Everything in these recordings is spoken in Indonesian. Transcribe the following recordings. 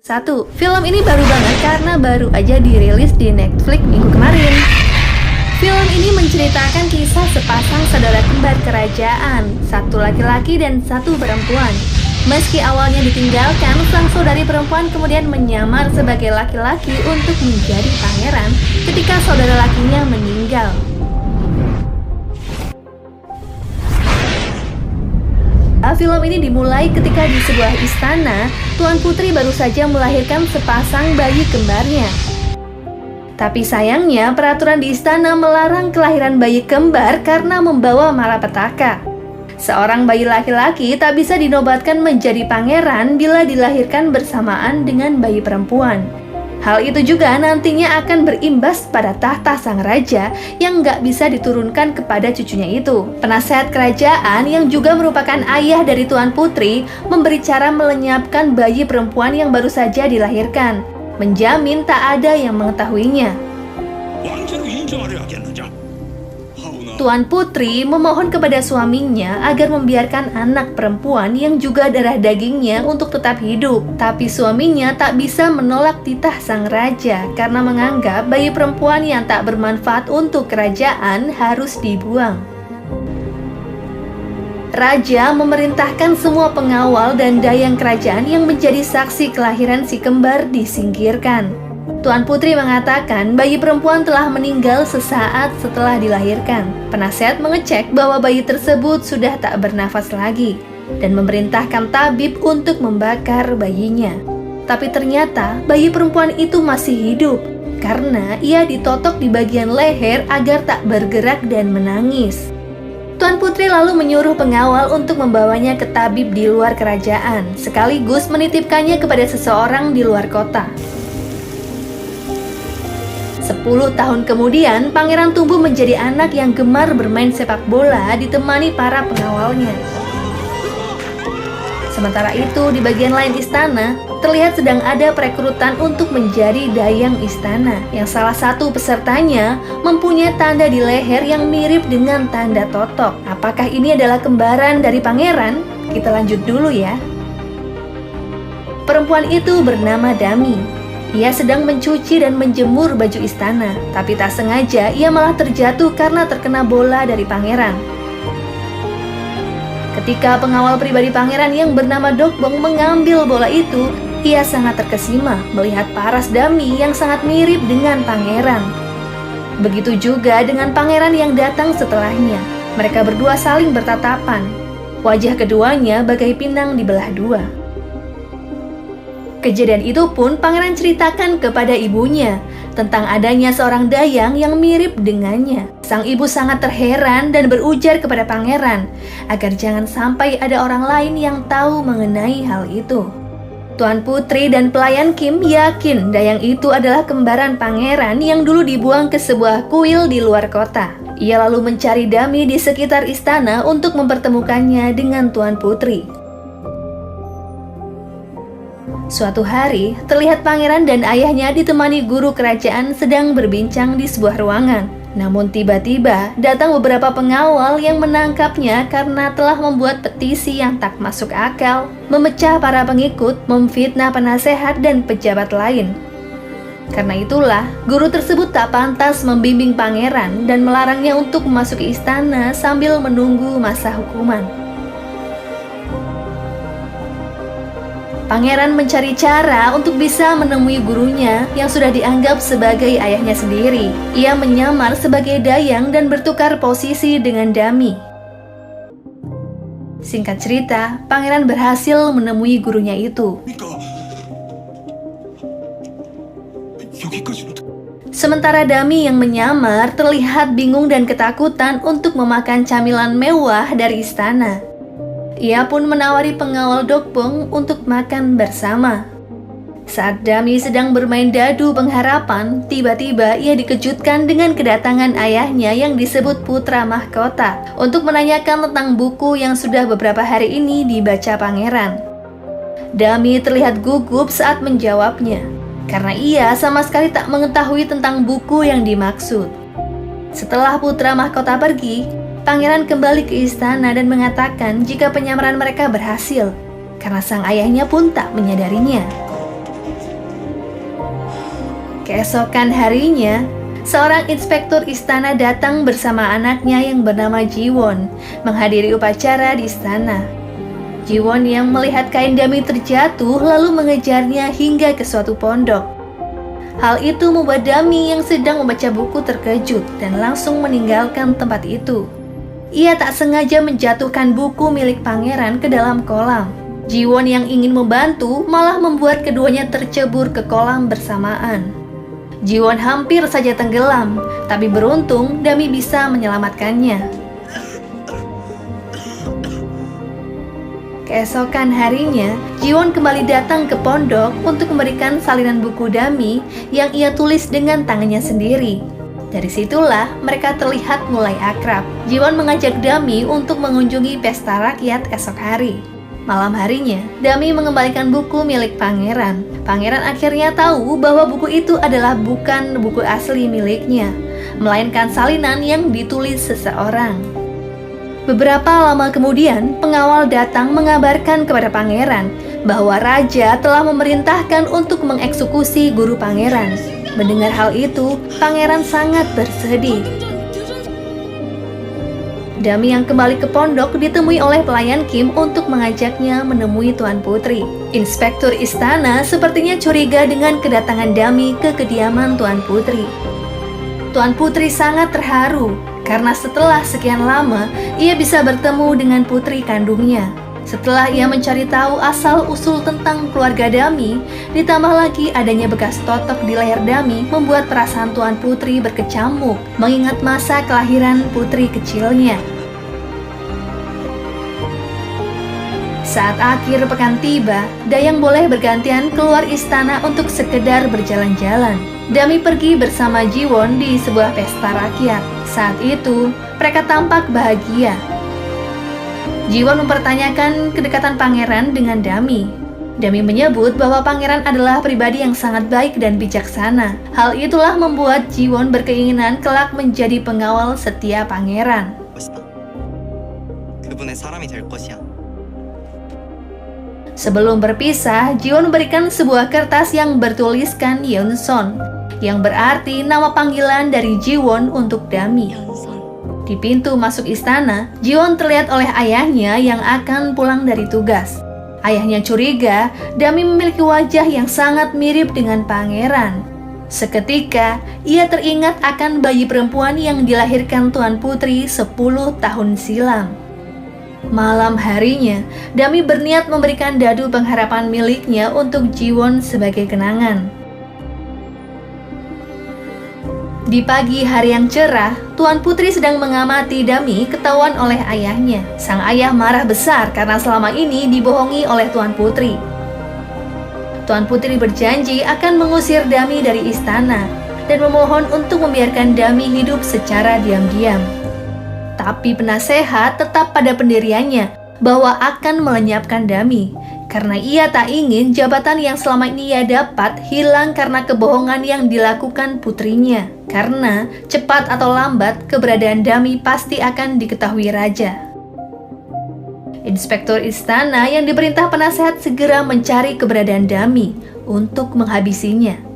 1. Film ini baru banget karena baru aja dirilis di Netflix minggu kemarin. Film ini menceritakan kisah sepasang saudara kembar kerajaan, satu laki-laki dan satu perempuan. Meski awalnya ditinggalkan, sang saudari perempuan kemudian menyamar sebagai laki-laki untuk menjadi pangeran ketika saudara lakinya meninggal. Film ini dimulai ketika di sebuah istana, Tuan Putri baru saja melahirkan sepasang bayi kembarnya. Tapi sayangnya, peraturan di istana melarang kelahiran bayi kembar karena membawa malapetaka. Seorang bayi laki-laki tak bisa dinobatkan menjadi pangeran bila dilahirkan bersamaan dengan bayi perempuan. Hal itu juga nantinya akan berimbas pada tahta sang raja yang nggak bisa diturunkan kepada cucunya itu. Penasehat kerajaan yang juga merupakan ayah dari Tuan Putri memberi cara melenyapkan bayi perempuan yang baru saja dilahirkan, menjamin tak ada yang mengetahuinya. Tuan Putri memohon kepada suaminya agar membiarkan anak perempuan yang juga darah dagingnya untuk tetap hidup. Tapi suaminya tak bisa menolak titah sang raja karena menganggap bayi perempuan yang tak bermanfaat untuk kerajaan harus dibuang. Raja memerintahkan semua pengawal dan dayang kerajaan yang menjadi saksi kelahiran si kembar disingkirkan. Tuan Putri mengatakan bayi perempuan telah meninggal sesaat setelah dilahirkan. Penasehat mengecek bahwa bayi tersebut sudah tak bernafas lagi dan memerintahkan tabib untuk membakar bayinya. Tapi ternyata bayi perempuan itu masih hidup karena ia ditotok di bagian leher agar tak bergerak dan menangis. Tuan Putri lalu menyuruh pengawal untuk membawanya ke tabib di luar kerajaan, sekaligus menitipkannya kepada seseorang di luar kota. 10 tahun kemudian, pangeran tumbuh menjadi anak yang gemar bermain sepak bola ditemani para pengawalnya. Sementara itu, di bagian lain istana, terlihat sedang ada perekrutan untuk menjadi dayang istana, yang salah satu pesertanya mempunyai tanda di leher yang mirip dengan tanda totok. Apakah ini adalah kembaran dari pangeran? Kita lanjut dulu ya. Perempuan itu bernama Dami. Ia sedang mencuci dan menjemur baju istana, tapi tak sengaja ia malah terjatuh karena terkena bola dari pangeran. Ketika pengawal pribadi pangeran yang bernama Dokbong mengambil bola itu, ia sangat terkesima melihat paras Dami yang sangat mirip dengan pangeran. Begitu juga dengan pangeran yang datang setelahnya. Mereka berdua saling bertatapan. Wajah keduanya bagai pinang dibelah dua. Kejadian itu pun pangeran ceritakan kepada ibunya tentang adanya seorang dayang yang mirip dengannya. Sang ibu sangat terheran dan berujar kepada pangeran agar jangan sampai ada orang lain yang tahu mengenai hal itu. Tuan Putri dan pelayan Kim yakin dayang itu adalah kembaran pangeran yang dulu dibuang ke sebuah kuil di luar kota. Ia lalu mencari Dami di sekitar istana untuk mempertemukannya dengan Tuan Putri. Suatu hari, terlihat pangeran dan ayahnya ditemani guru kerajaan sedang berbincang di sebuah ruangan. Namun tiba-tiba datang beberapa pengawal yang menangkapnya karena telah membuat petisi yang tak masuk akal, memecah para pengikut, memfitnah penasehat dan pejabat lain. Karena itulah, guru tersebut tak pantas membimbing pangeran dan melarangnya untuk memasuki istana sambil menunggu masa hukuman. Pangeran mencari cara untuk bisa menemui gurunya yang sudah dianggap sebagai ayahnya sendiri. Ia menyamar sebagai dayang dan bertukar posisi dengan Dami. Singkat cerita, pangeran berhasil menemui gurunya itu. Sementara Dami yang menyamar terlihat bingung dan ketakutan untuk memakan camilan mewah dari istana. Ia pun menawari pengawal Dokbong untuk makan bersama. Saat Dami sedang bermain dadu pengharapan, tiba-tiba ia dikejutkan dengan kedatangan ayahnya yang disebut Putra Mahkota untuk menanyakan tentang buku yang sudah beberapa hari ini dibaca pangeran. Dami terlihat gugup saat menjawabnya, karena ia sama sekali tak mengetahui tentang buku yang dimaksud. Setelah Putra Mahkota pergi, pangeran kembali ke istana dan mengatakan jika penyamaran mereka berhasil, karena sang ayahnya pun tak menyadarinya. Keesokan harinya, seorang inspektur istana datang bersama anaknya yang bernama Jiwon menghadiri upacara di istana. Jiwon yang melihat kain dami terjatuh lalu mengejarnya hingga ke suatu pondok. Hal itu membuat Dami yang sedang membaca buku terkejut dan langsung meninggalkan tempat itu. Ia tak sengaja menjatuhkan buku milik pangeran ke dalam kolam. Jiwon yang ingin membantu malah membuat keduanya tercebur ke kolam bersamaan. Jiwon hampir saja tenggelam, tapi beruntung Dami bisa menyelamatkannya. Keesokan harinya, Jiwon kembali datang ke pondok untuk memberikan salinan buku Dami yang ia tulis dengan tangannya sendiri. Dari situlah mereka terlihat mulai akrab. Jiwon mengajak Dami untuk mengunjungi pesta rakyat esok hari. Malam harinya, Dami mengembalikan buku milik pangeran. Pangeran akhirnya tahu bahwa buku itu adalah bukan buku asli miliknya, melainkan salinan yang ditulis seseorang. Beberapa lama kemudian, pengawal datang mengabarkan kepada pangeran bahwa raja telah memerintahkan untuk mengeksekusi guru pangeran. Mendengar hal itu, pangeran sangat bersedih. Dami yang kembali ke pondok ditemui oleh pelayan Kim untuk mengajaknya menemui Tuan Putri. Inspektur istana sepertinya curiga dengan kedatangan Dami ke kediaman Tuan Putri. Tuan Putri sangat terharu karena setelah sekian lama ia bisa bertemu dengan putri kandungnya. Setelah ia mencari tahu asal-usul tentang keluarga Dami, ditambah lagi adanya bekas totok di leher Dami membuat perasaan Tuan Putri berkecamuk mengingat masa kelahiran putri kecilnya. Saat akhir pekan tiba, Dayang boleh bergantian keluar istana untuk sekedar berjalan-jalan. Dami pergi bersama Jiwon di sebuah pesta rakyat. Saat itu, mereka tampak bahagia. Jiwon mempertanyakan kedekatan pangeran dengan Dami. Dami menyebut bahwa pangeran adalah pribadi yang sangat baik dan bijaksana. Hal itulah membuat Jiwon berkeinginan kelak menjadi pengawal setia pangeran. 그분의 사람이 될 것이야. Sebelum berpisah, Jiwon memberikan sebuah kertas yang bertuliskan Yeonson, yang berarti nama panggilan dari Jiwon untuk Dami. Di pintu masuk istana, Jiwon terlihat oleh ayahnya yang akan pulang dari tugas. Ayahnya curiga Dami memiliki wajah yang sangat mirip dengan pangeran. Seketika, ia teringat akan bayi perempuan yang dilahirkan Tuan Putri 10 tahun silam. Malam harinya, Dami berniat memberikan dadu pengharapan miliknya untuk Jiwon sebagai kenangan. Di pagi hari yang cerah, Tuan Putri sedang mengamati Dami ketahuan oleh ayahnya. Sang ayah marah besar karena selama ini dibohongi oleh Tuan Putri. Tuan Putri berjanji akan mengusir Dami dari istana dan memohon untuk membiarkan Dami hidup secara diam-diam. Tapi penasehat tetap pada pendiriannya bahwa akan melenyapkan Dami karena ia tak ingin jabatan yang selama ini ia dapat hilang karena kebohongan yang dilakukan putrinya. Karena cepat atau lambat keberadaan Dami pasti akan diketahui raja. Inspektur istana yang diperintah penasehat segera mencari keberadaan Dami untuk menghabisinya.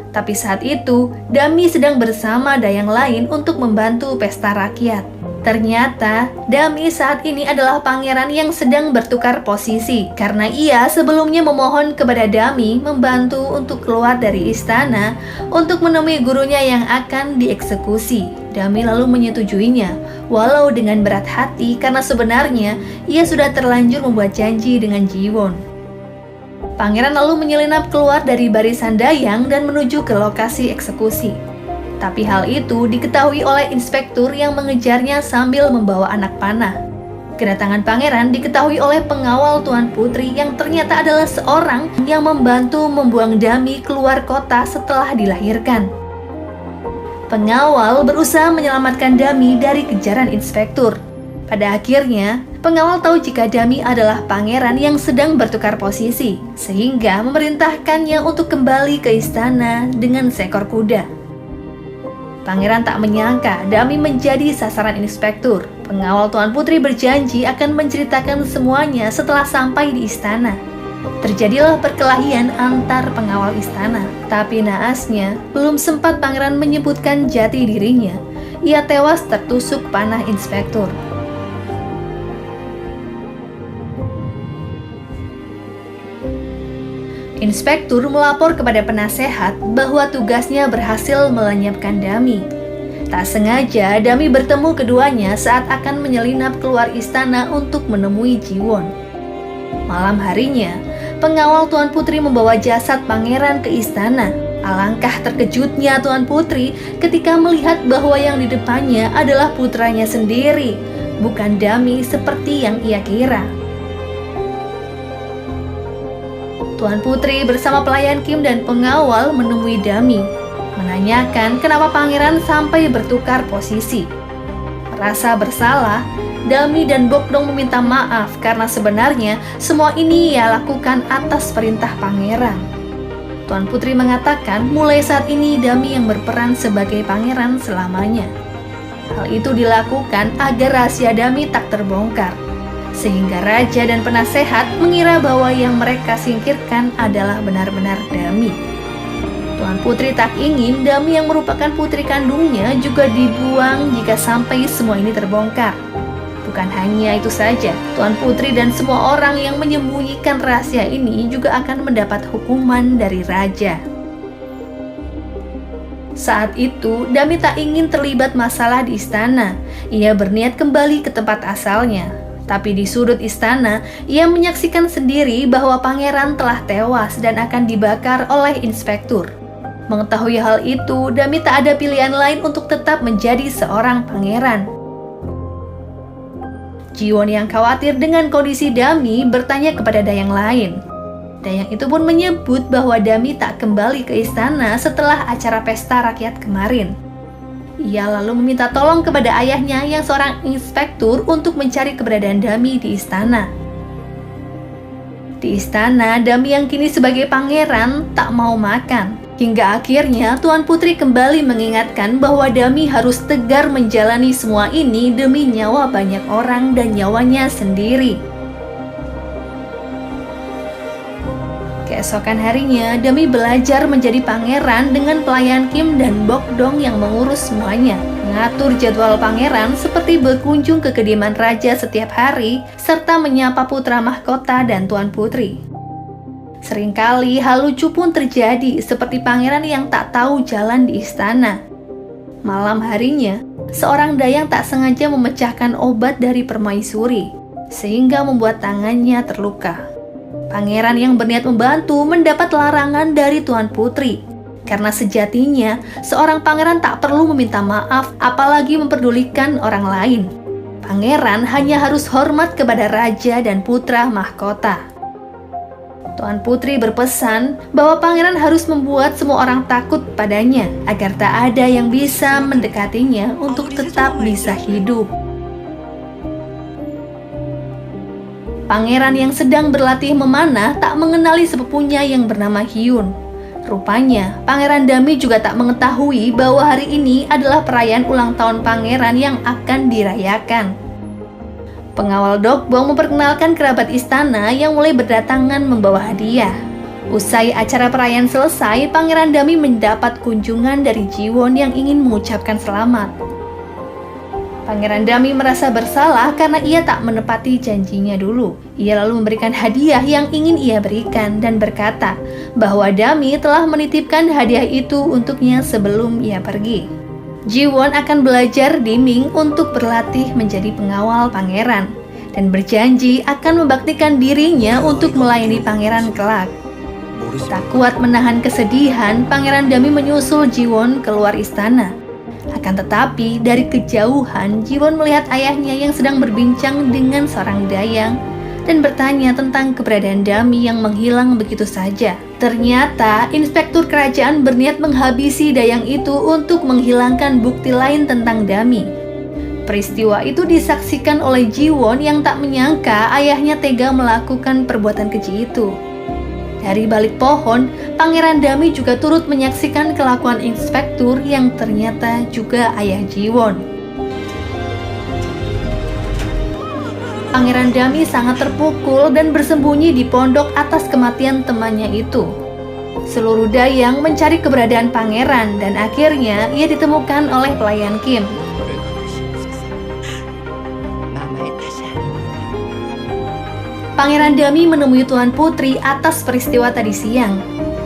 Tapi saat itu, Dami sedang bersama Dayang lain untuk membantu pesta rakyat. Ternyata, Dami saat ini adalah pangeran yang sedang bertukar posisi karena ia sebelumnya memohon kepada Dami membantu untuk keluar dari istana untuk menemui gurunya yang akan dieksekusi. Dami lalu menyetujuinya, walau dengan berat hati karena sebenarnya ia sudah terlanjur membuat janji dengan Jiwon. Pangeran lalu menyelinap keluar dari barisan Dayang dan menuju ke lokasi eksekusi. Tapi hal itu diketahui oleh inspektur yang mengejarnya sambil membawa anak panah. Kedatangan pangeran diketahui oleh pengawal Tuan Putri yang ternyata adalah seorang yang membantu membuang Dami keluar kota setelah dilahirkan. Pengawal berusaha menyelamatkan Dami dari kejaran inspektur. Pada akhirnya, pengawal tahu jika Dami adalah pangeran yang sedang bertukar posisi, sehingga memerintahkannya untuk kembali ke istana dengan seekor kuda. Pangeran tak menyangka Dami menjadi sasaran inspektur. Pengawal Tuan Putri berjanji akan menceritakan semuanya setelah sampai di istana. Terjadilah perkelahian antar pengawal istana. Tapi naasnya, belum sempat pangeran menyebutkan jati dirinya, ia tewas tertusuk panah inspektur. Inspektur melapor kepada penasehat bahwa tugasnya berhasil melenyapkan Dami. Tak sengaja, Dami bertemu keduanya saat akan menyelinap keluar istana untuk menemui Jiwon. Malam harinya, pengawal Tuan Putri membawa jasad pangeran ke istana. Alangkah terkejutnya Tuan Putri ketika melihat bahwa yang di depannya adalah putranya sendiri, bukan Dami seperti yang ia kira. Tuan Putri bersama pelayan Kim dan pengawal menemui Dami, menanyakan kenapa pangeran sampai bertukar posisi. Merasa bersalah, Dami dan Bokdong meminta maaf karena sebenarnya semua ini ia lakukan atas perintah pangeran. Tuan Putri mengatakan mulai saat ini Dami yang berperan sebagai pangeran selamanya. Hal itu dilakukan agar rahasia Dami tak terbongkar, sehingga raja dan penasehat mengira bahwa yang mereka singkirkan adalah benar-benar Dami. Tuan Putri tak ingin Dami yang merupakan putri kandungnya juga dibuang jika sampai semua ini terbongkar. Bukan hanya itu saja, Tuan Putri dan semua orang yang menyembunyikan rahasia ini juga akan mendapat hukuman dari raja. Saat itu, Dami tak ingin terlibat masalah di istana. Ia berniat kembali ke tempat asalnya. Tapi di sudut istana, ia menyaksikan sendiri bahwa pangeran telah tewas dan akan dibakar oleh inspektur. Mengetahui hal itu, Dami tak ada pilihan lain untuk tetap menjadi seorang pangeran. Jiwon yang khawatir dengan kondisi Dami bertanya kepada Dayang lain. Dayang itu pun menyebut bahwa Dami tak kembali ke istana setelah acara pesta rakyat kemarin. Ia lalu meminta tolong kepada ayahnya yang seorang inspektur untuk mencari keberadaan Dami di istana. Di istana, Dami yang kini sebagai pangeran tak mau makan. Hingga akhirnya Tuan Putri kembali mengingatkan bahwa Dami harus tegar menjalani semua ini demi nyawa banyak orang dan nyawanya sendiri. Keesokan harinya, Dami belajar menjadi pangeran dengan pelayan Kim dan Bokdong yang mengurus semuanya. Mengatur jadwal pangeran seperti berkunjung ke kediaman raja setiap hari, serta menyapa putra mahkota dan Tuan Putri. Seringkali hal lucu pun terjadi, seperti pangeran yang tak tahu jalan di istana. Malam harinya, seorang dayang tak sengaja memecahkan obat dari permaisuri, sehingga membuat tangannya terluka. Pangeran yang berniat membantu mendapat larangan dari Tuan Putri, karena sejatinya seorang pangeran tak perlu meminta maaf, apalagi memperdulikan orang lain. Pangeran hanya harus hormat kepada raja dan putra mahkota. Tuan Putri berpesan bahwa pangeran harus membuat semua orang takut padanya agar tak ada yang bisa mendekatinya untuk tetap bisa hidup. Pangeran yang sedang berlatih memanah tak mengenali sepupunya yang bernama Hyun. Rupanya, Pangeran Dami juga tak mengetahui bahwa hari ini adalah perayaan ulang tahun pangeran yang akan dirayakan. Pengawal Dokbong memperkenalkan kerabat istana yang mulai berdatangan membawa hadiah. Usai acara perayaan selesai, Pangeran Dami mendapat kunjungan dari Jiwon yang ingin mengucapkan selamat. Pangeran Dami merasa bersalah karena ia tak menepati janjinya dulu. Ia lalu memberikan hadiah yang ingin ia berikan dan berkata bahwa Dami telah menitipkan hadiah itu untuknya sebelum ia pergi. Jiwon akan belajar di Ming untuk berlatih menjadi pengawal pangeran dan berjanji akan membaktikan dirinya untuk melayani pangeran kelak. Tak kuat menahan kesedihan, Pangeran Dami menyusul Jiwon keluar istana. Akan tetapi, dari kejauhan, Jiwon melihat ayahnya yang sedang berbincang dengan seorang dayang dan bertanya tentang keberadaan Dami yang menghilang begitu saja. Ternyata, inspektur kerajaan berniat menghabisi dayang itu untuk menghilangkan bukti lain tentang Dami. Peristiwa itu disaksikan oleh Jiwon yang tak menyangka ayahnya tega melakukan perbuatan keji itu. Dari balik pohon, Pangeran Dami juga turut menyaksikan kelakuan inspektur yang ternyata juga ayah Jiwon. Pangeran Dami sangat terpukul dan bersembunyi di pondok atas kematian temannya itu. Seluruh dayang mencari keberadaan pangeran dan akhirnya ia ditemukan oleh pelayan Kim. Pangeran Dami menemui Tuan Putri atas peristiwa tadi siang.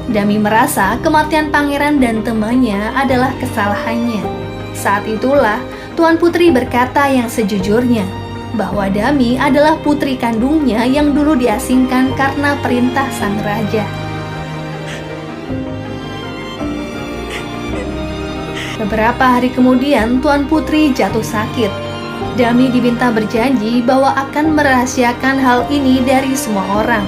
Dami merasa kematian pangeran dan temannya adalah kesalahannya. Saat itulah Tuan Putri berkata yang sejujurnya, bahwa Dami adalah putri kandungnya yang dulu diasingkan karena perintah sang raja. Beberapa hari kemudian, Tuan Putri jatuh sakit. Dami diminta berjanji bahwa akan merahasiakan hal ini dari semua orang.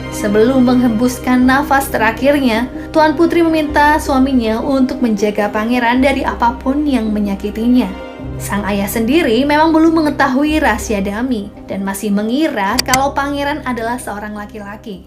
Sebelum menghembuskan nafas terakhirnya, Tuan Putri meminta suaminya untuk menjaga pangeran dari apapun yang menyakitinya. Sang ayah sendiri memang belum mengetahui rahasia Dami dan masih mengira kalau pangeran adalah seorang laki-laki.